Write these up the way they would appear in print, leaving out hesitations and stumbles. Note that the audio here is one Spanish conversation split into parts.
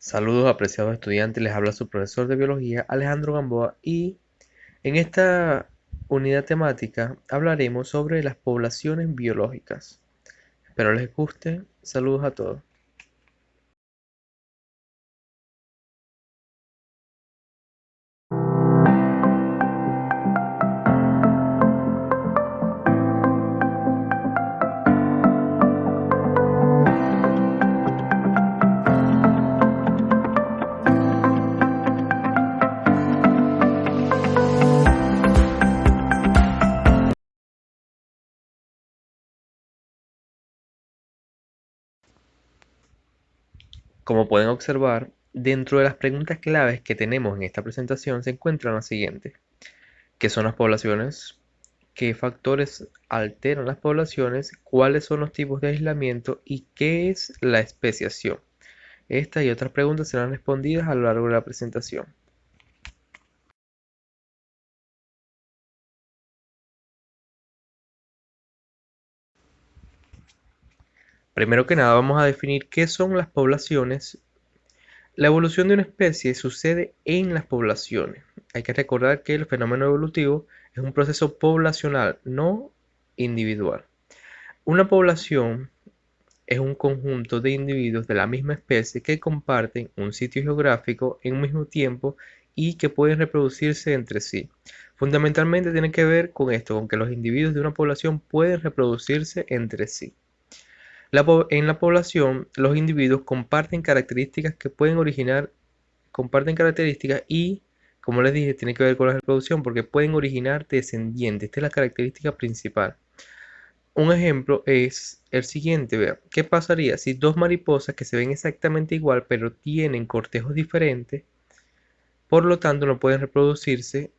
Saludos apreciados estudiantes, les habla su profesor de biología Alejandro Gamboa y en esta unidad temática hablaremos sobre las poblaciones biológicas. Espero les guste, saludos a todos. Como pueden observar, dentro de las preguntas claves que tenemos en esta presentación se encuentran las siguientes. ¿Qué son las poblaciones? ¿Qué factores alteran las poblaciones? ¿Cuáles son los tipos de aislamiento? ¿Y qué es la especiación? Estas y otras preguntas serán respondidas a lo largo de la presentación. Primero que nada vamos a definir qué son las poblaciones. La evolución de una especie sucede en las poblaciones. Hay que recordar que el fenómeno evolutivo es un proceso poblacional, no individual. Una población es un conjunto de individuos de la misma especie que comparten un sitio geográfico en un mismo tiempo y que pueden reproducirse entre sí. Fundamentalmente tiene que ver con esto, con que los individuos de una población pueden reproducirse entre sí. En la población, los individuos comparten características que pueden comparten características y, como les dije, tiene que ver con la reproducción porque pueden originar descendientes. Esta es la característica principal. Un ejemplo es el siguiente, vea. ¿Qué pasaría si dos mariposas que se ven exactamente igual pero tienen cortejos diferentes, por lo tanto no pueden reproducirse?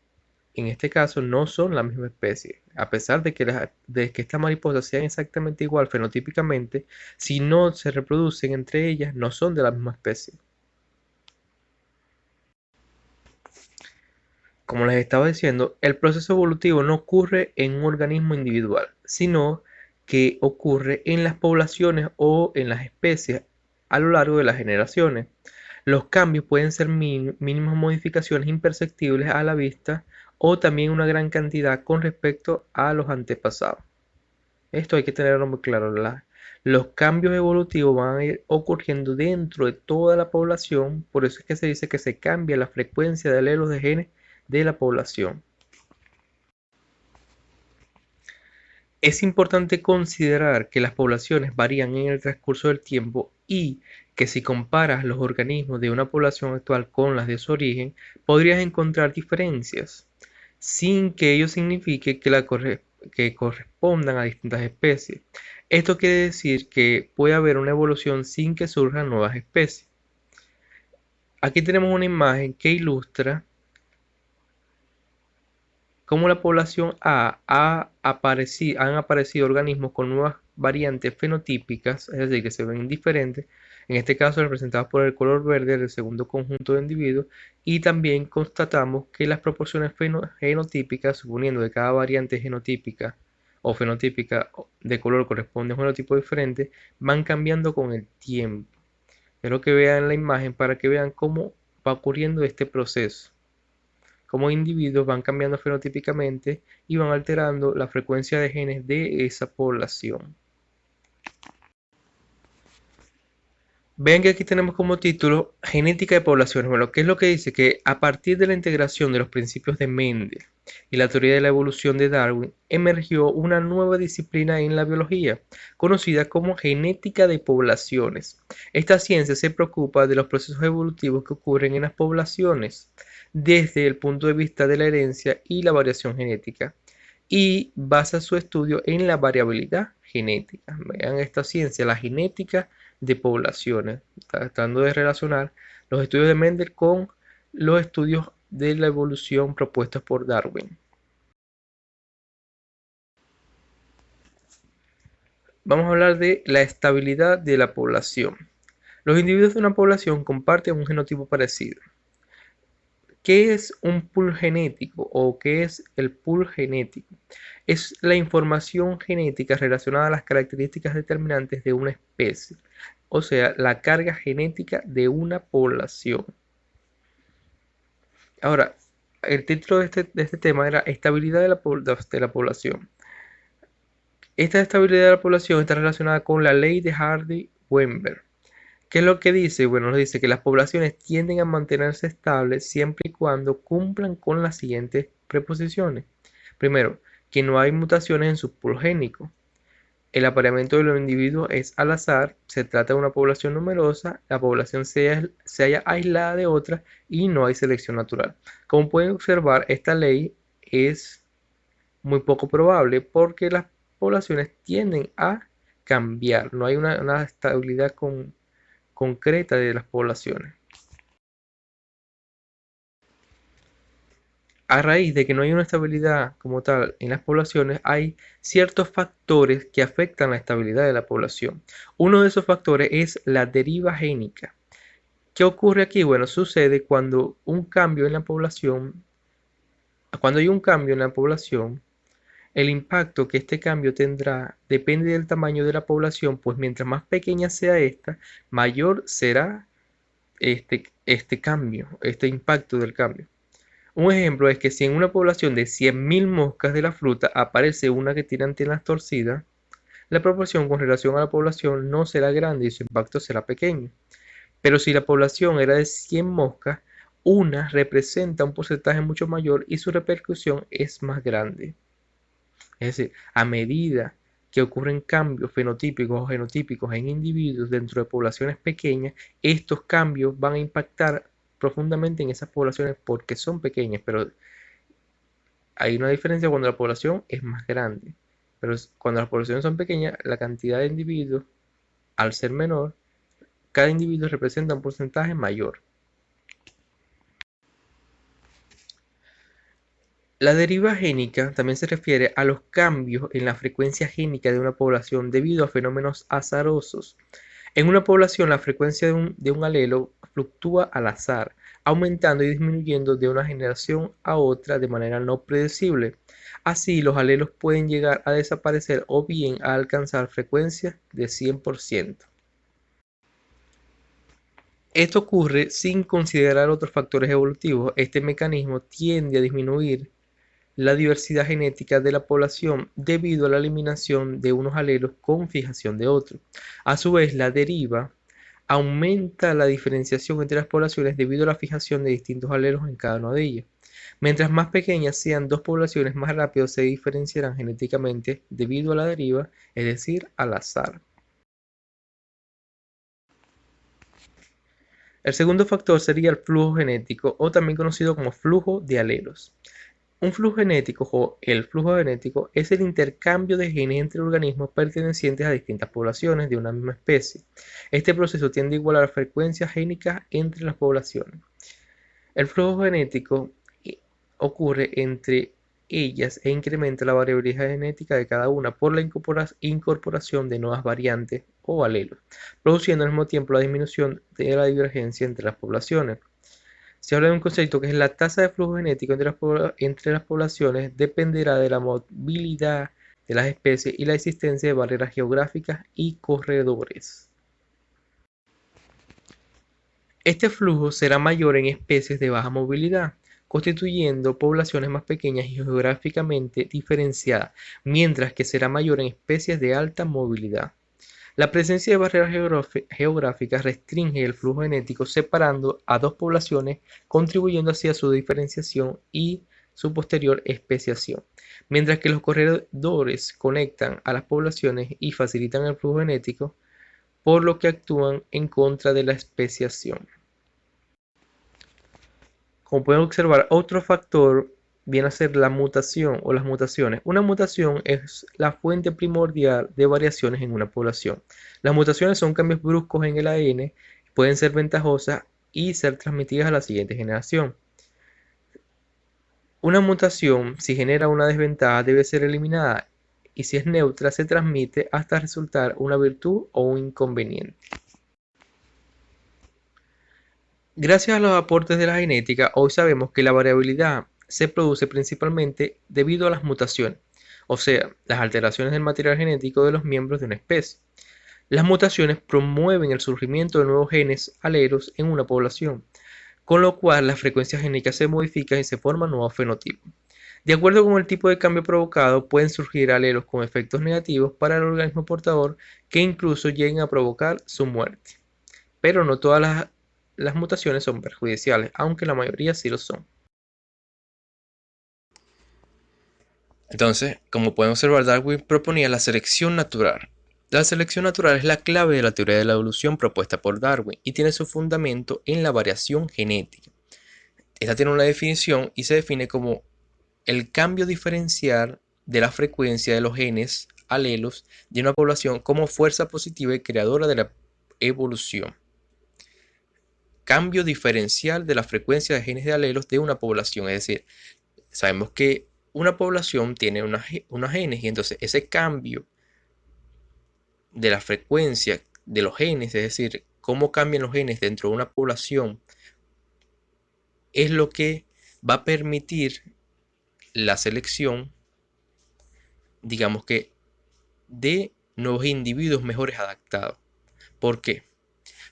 En este caso no son la misma especie. A pesar de que estas mariposas sean exactamente igual fenotípicamente, si no se reproducen entre ellas, no son de la misma especie. Como les estaba diciendo, el proceso evolutivo no ocurre en un organismo individual, sino que ocurre en las poblaciones o en las especies a lo largo de las generaciones. Los cambios pueden ser mínimas modificaciones imperceptibles a la vista o también una gran cantidad con respecto a los antepasados. Esto hay que tenerlo muy claro. Los cambios evolutivos van a ir ocurriendo dentro de toda la población, por eso es que se dice que se cambia la frecuencia de alelos de genes de la población. Es importante considerar que las poblaciones varían en el transcurso del tiempo y que si comparas los organismos de una población actual con las de su origen, podrías encontrar diferencias, sin que ello signifique que correspondan a distintas especies. Esto quiere decir que puede haber una evolución sin que surjan nuevas especies. Aquí tenemos una imagen que ilustra cómo la población han aparecido organismos con nuevas variantes fenotípicas, es decir, que se ven diferentes, en este caso representadas por el color verde del segundo conjunto de individuos, y también constatamos que las proporciones genotípicas, suponiendo que cada variante genotípica o fenotípica de color corresponde a un genotipo diferente, van cambiando con el tiempo. Quiero que vean la imagen para que vean cómo va ocurriendo este proceso. Como individuos van cambiando fenotípicamente y van alterando la frecuencia de genes de esa población. Vean que aquí tenemos como título Genética de poblaciones. Bueno, ¿qué es lo que dice? Que a partir de la integración de los principios de Mendel y la teoría de la evolución de Darwin, emergió una nueva disciplina en la biología, conocida como genética de poblaciones. Esta ciencia se preocupa de los procesos evolutivos que ocurren en las poblaciones desde el punto de vista de la herencia y la variación genética y basa su estudio en la variabilidad genética. Vean esta ciencia, la genética de poblaciones, tratando de relacionar los estudios de Mendel con los estudios de la evolución propuestos por Darwin. Vamos a hablar de la estabilidad de la población. Los individuos de una población comparten un genotipo parecido. ¿Qué es un pool genético o qué es el pool genético? Es la información genética relacionada a las características determinantes de una especie. o sea, la carga genética de una población. Ahora, el título de este tema era estabilidad de la población. Esta estabilidad de la población está relacionada con la ley de Hardy-Weinberg. ¿Qué es lo que dice? Bueno, nos dice que las poblaciones tienden a mantenerse estables siempre y cuando cumplan con las siguientes preposiciones. Primero, que no hay mutaciones en su progénico. El apareamiento de los individuos es al azar, se trata de una población numerosa, la población se halla aislada de otra y no hay selección natural. Como pueden observar, esta ley es muy poco probable porque las poblaciones tienden a cambiar, no hay una estabilidad concreta de las poblaciones. A raíz de que no hay una estabilidad como tal en las poblaciones, hay ciertos factores que afectan la estabilidad de la población. Uno de esos factores es la deriva génica. ¿Qué ocurre aquí? Bueno, sucede cuando hay un cambio en la población, el impacto que este cambio tendrá depende del tamaño de la población, pues mientras más pequeña sea esta, mayor será este cambio, este impacto del cambio. Un ejemplo es que si en una población de 100.000 moscas de la fruta aparece una que tiene antenas torcidas, la proporción con relación a la población no será grande y su impacto será pequeño. Pero si la población era de 100 moscas, una representa un porcentaje mucho mayor y su repercusión es más grande. Es decir, a medida que ocurren cambios fenotípicos o genotípicos en individuos dentro de poblaciones pequeñas, estos cambios van a impactar profundamente en esas poblaciones porque son pequeñas, pero hay una diferencia cuando la población es más grande. Pero cuando las poblaciones son pequeñas, la cantidad de individuos, al ser menor, cada individuo representa un porcentaje mayor. La deriva génica también se refiere a los cambios en la frecuencia génica de una población debido a fenómenos azarosos. En una población, la frecuencia de un alelo fluctúa al azar, aumentando y disminuyendo de una generación a otra de manera no predecible. Así, los alelos pueden llegar a desaparecer o bien a alcanzar frecuencias de 100%. Esto ocurre sin considerar otros factores evolutivos. Este mecanismo tiende a disminuir la diversidad genética de la población debido a la eliminación de unos alelos con fijación de otros. A su vez, la deriva aumenta la diferenciación entre las poblaciones debido a la fijación de distintos alelos en cada una de ellas. Mientras más pequeñas sean dos poblaciones, más rápido se diferenciarán genéticamente debido a la deriva, es decir, al azar. El segundo factor sería el flujo genético, o también conocido como flujo de alelos. Un flujo genético o el flujo genético es el intercambio de genes entre organismos pertenecientes a distintas poblaciones de una misma especie. Este proceso tiende a igualar frecuencias génicas entre las poblaciones. El flujo genético ocurre entre ellas e incrementa la variabilidad genética de cada una por la incorporación de nuevas variantes o alelos, produciendo al mismo tiempo la disminución de la divergencia entre las poblaciones. Se habla de un concepto que es la tasa de flujo genético entre las poblaciones dependerá de la movilidad de las especies y la existencia de barreras geográficas y corredores. Este flujo será mayor en especies de baja movilidad, constituyendo poblaciones más pequeñas y geográficamente diferenciadas, mientras que será mayor en especies de alta movilidad. La presencia de barreras geográficas restringe el flujo genético separando a dos poblaciones, contribuyendo así a su diferenciación y su posterior especiación, mientras que los corredores conectan a las poblaciones y facilitan el flujo genético, por lo que actúan en contra de la especiación. Como pueden observar, otro factor viene a ser la mutación o las mutaciones. Una mutación es la fuente primordial de variaciones en una población. Las mutaciones son cambios bruscos en el ADN, pueden ser ventajosas y ser transmitidas a la siguiente generación. Una mutación, si genera una desventaja, debe ser eliminada y si es neutra, se transmite hasta resultar una virtud o un inconveniente. Gracias a los aportes de la genética, hoy sabemos que la variabilidad se produce principalmente debido a las mutaciones, o sea, las alteraciones del material genético de los miembros de una especie. Las mutaciones promueven el surgimiento de nuevos genes alelos en una población, con lo cual las frecuencias génicas se modifican y se forman nuevos fenotipos. De acuerdo con el tipo de cambio provocado, pueden surgir alelos con efectos negativos para el organismo portador que incluso lleguen a provocar su muerte. Pero no todas las mutaciones son perjudiciales, aunque la mayoría sí lo son. Entonces, como pueden observar, Darwin proponía la selección natural. La selección natural es la clave de la teoría de la evolución propuesta por Darwin y tiene su fundamento en la variación genética. Esta tiene una definición y se define como el cambio diferencial de la frecuencia de los genes alelos de una población como fuerza positiva y creadora de la evolución. Cambio diferencial de la frecuencia de genes de alelos de una población, es decir, sabemos que una población tiene unos genes y entonces ese cambio de la frecuencia de los genes, es decir, cómo cambian los genes dentro de una población, es lo que va a permitir la selección, digamos que, de nuevos individuos mejores adaptados. ¿Por qué?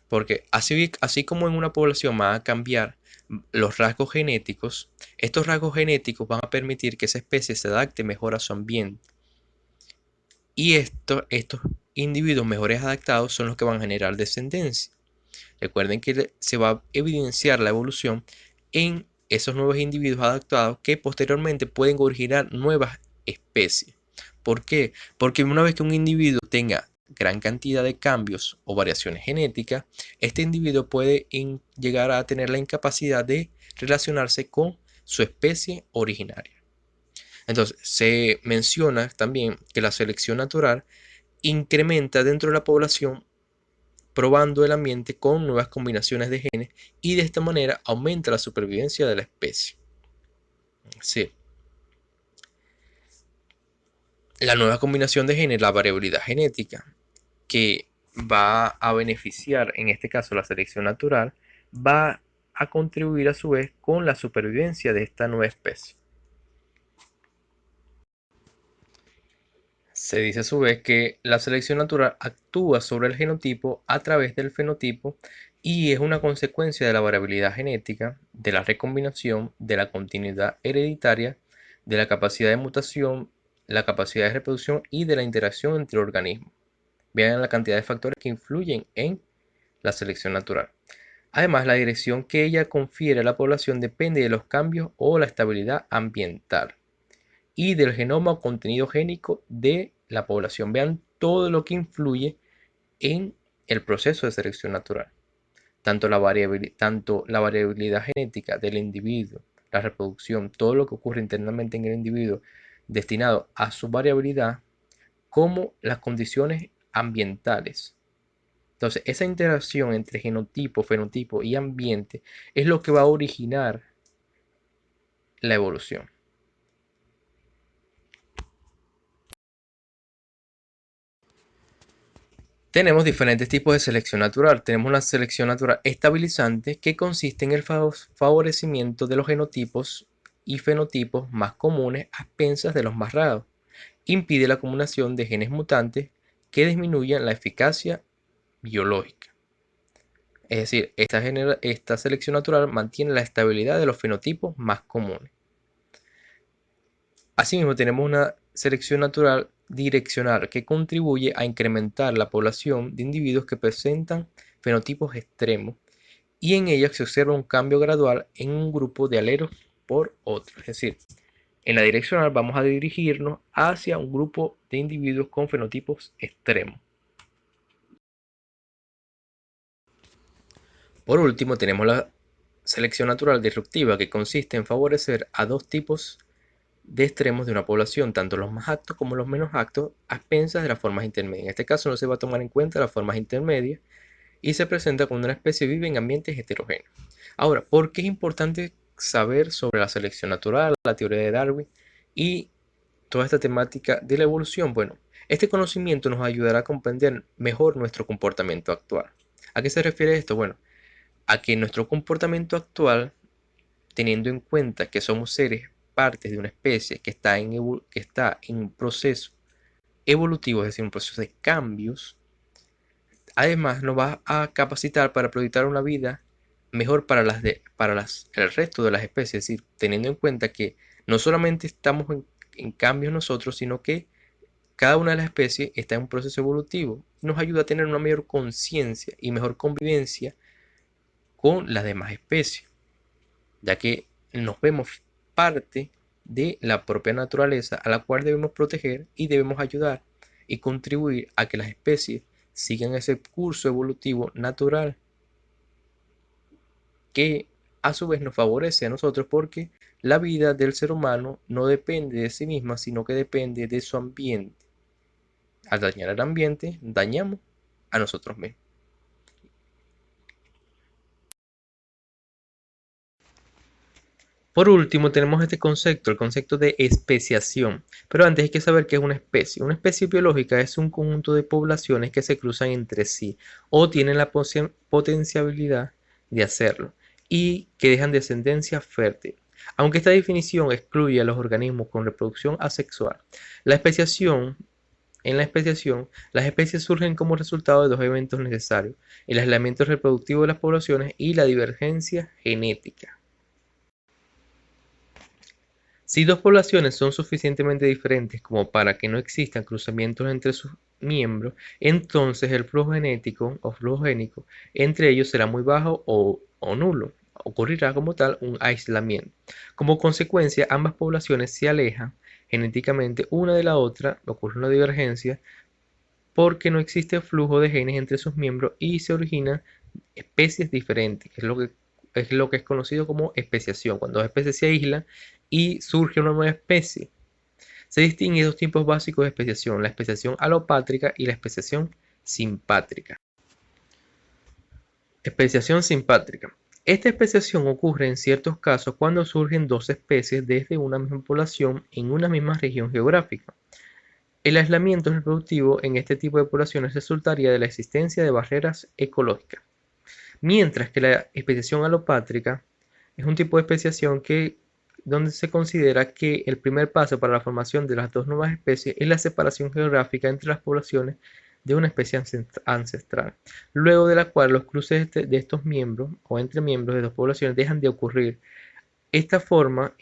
Porque así como en una población van a cambiar los rasgos genéticos, estos rasgos genéticos van a permitir que esa especie se adapte mejor a su ambiente. Y estos individuos mejores adaptados son los que van a generar descendencia. Recuerden que se va a evidenciar la evolución en esos nuevos individuos adaptados que posteriormente pueden originar nuevas especies. ¿Por qué? Porque una vez que un individuo tenga gran cantidad de cambios o variaciones genéticas, este individuo puede llegar a tener la incapacidad de relacionarse con su especie originaria. Entonces, se menciona también que la selección natural incrementa dentro de la población probando el ambiente con nuevas combinaciones de genes y de esta manera aumenta la supervivencia de la especie. Sí. La nueva combinación de genes, la variabilidad genética, que va a beneficiar, en este caso la selección natural, va a contribuir a su vez con la supervivencia de esta nueva especie. Se dice a su vez que la selección natural actúa sobre el genotipo a través del fenotipo y es una consecuencia de la variabilidad genética, de la recombinación, de la continuidad hereditaria, de la capacidad de mutación, la capacidad de reproducción y de la interacción entre organismos. Vean la cantidad de factores que influyen en la selección natural. Además, la dirección que ella confiere a la población depende de los cambios o la estabilidad ambiental y del genoma o contenido génico de la población. Vean todo lo que influye en el proceso de selección natural. Tanto la variabilidad genética del individuo, la reproducción, todo lo que ocurre internamente en el individuo destinado a su variabilidad, como las condiciones ambientales. Entonces, esa interacción entre genotipo, fenotipo y ambiente es lo que va a originar la evolución. Tenemos diferentes tipos de selección natural. Tenemos una selección natural estabilizante que consiste en el favorecimiento de los genotipos y fenotipos más comunes a expensas de los más raros. Impide la acumulación de genes mutantes que disminuyan la eficacia biológica. Es decir, esta selección natural mantiene la estabilidad de los fenotipos más comunes. Asimismo, tenemos una selección natural direccional que contribuye a incrementar la población de individuos que presentan fenotipos extremos y en ella se observa un cambio gradual en un grupo de alelos por otro. Es decir, en la direccional vamos a dirigirnos hacia un grupo de individuos con fenotipos extremos. Por último, tenemos la selección natural disruptiva que consiste en favorecer a dos tipos de extremos de una población, tanto los más aptos como los menos aptos, a expensas de las formas intermedias. En este caso no se va a tomar en cuenta las formas intermedias y se presenta cuando una especie vive en ambientes heterogéneos. Ahora, ¿por qué es importante saber sobre la selección natural, la teoría de Darwin y toda esta temática de la evolución? Bueno, este conocimiento nos ayudará a comprender mejor nuestro comportamiento actual. ¿A qué se refiere esto? Bueno, a que nuestro comportamiento actual, teniendo en cuenta que somos seres partes de una especie que está en un proceso evolutivo, es decir, un proceso de cambios, Además, nos va a capacitar para proyectar una vida mejor para el resto de las especies, es decir, teniendo en cuenta que no solamente estamos en cambios nosotros, sino que cada una de las especies está en un proceso evolutivo. Nos ayuda a tener una mayor conciencia y mejor convivencia con las demás especies, ya que nos vemos parte de la propia naturaleza a la cual debemos proteger y debemos ayudar y contribuir a que las especies sigan ese curso evolutivo natural que a su vez nos favorece a nosotros porque la vida del ser humano no depende de sí misma, sino que depende de su ambiente. Al dañar el ambiente, dañamos a nosotros mismos. Por último, tenemos este concepto, el concepto de especiación. Pero antes hay que saber qué es una especie. Una especie biológica es un conjunto de poblaciones que se cruzan entre sí o tienen la potencialidad de hacerlo y que dejan descendencia fértil. Aunque esta definición excluye a los organismos con reproducción asexual, la especiación en la especiación, las especies surgen como resultado de dos eventos necesarios: el aislamiento reproductivo de las poblaciones y la divergencia genética. Si dos poblaciones son suficientemente diferentes como para que no existan cruzamientos entre sus miembros, entonces el flujo genético o flujo génico entre ellos será muy bajo o nulo. Ocurrirá como tal un aislamiento. Como consecuencia, ambas poblaciones se alejan genéticamente una de la otra, ocurre una divergencia porque no existe flujo de genes entre sus miembros y se originan especies diferentes, es lo que es conocido como especiación, cuando dos especies se aíslan y surge una nueva especie. Se distinguen dos tipos básicos de especiación: la especiación alopátrica y la especiación simpátrica. Especiación simpátrica. Esta especiación ocurre en ciertos casos cuando surgen dos especies desde una misma población en una misma región geográfica. El aislamiento reproductivo en este tipo de poblaciones resultaría de la existencia de barreras ecológicas, mientras que la especiación alopátrica es un tipo de especiación donde se considera que el primer paso para la formación de las dos nuevas especies es la separación geográfica entre las poblaciones de una especie ancestral, luego de la cual los cruces de estos miembros o entre miembros de dos poblaciones dejan de ocurrir. En esta forma,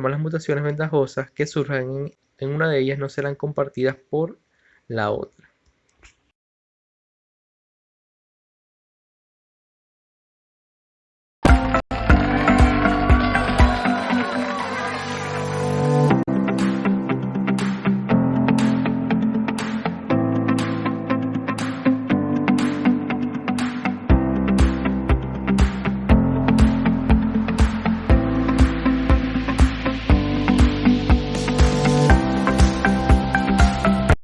las mutaciones ventajosas que surjan en una de ellas no serán compartidas por la otra.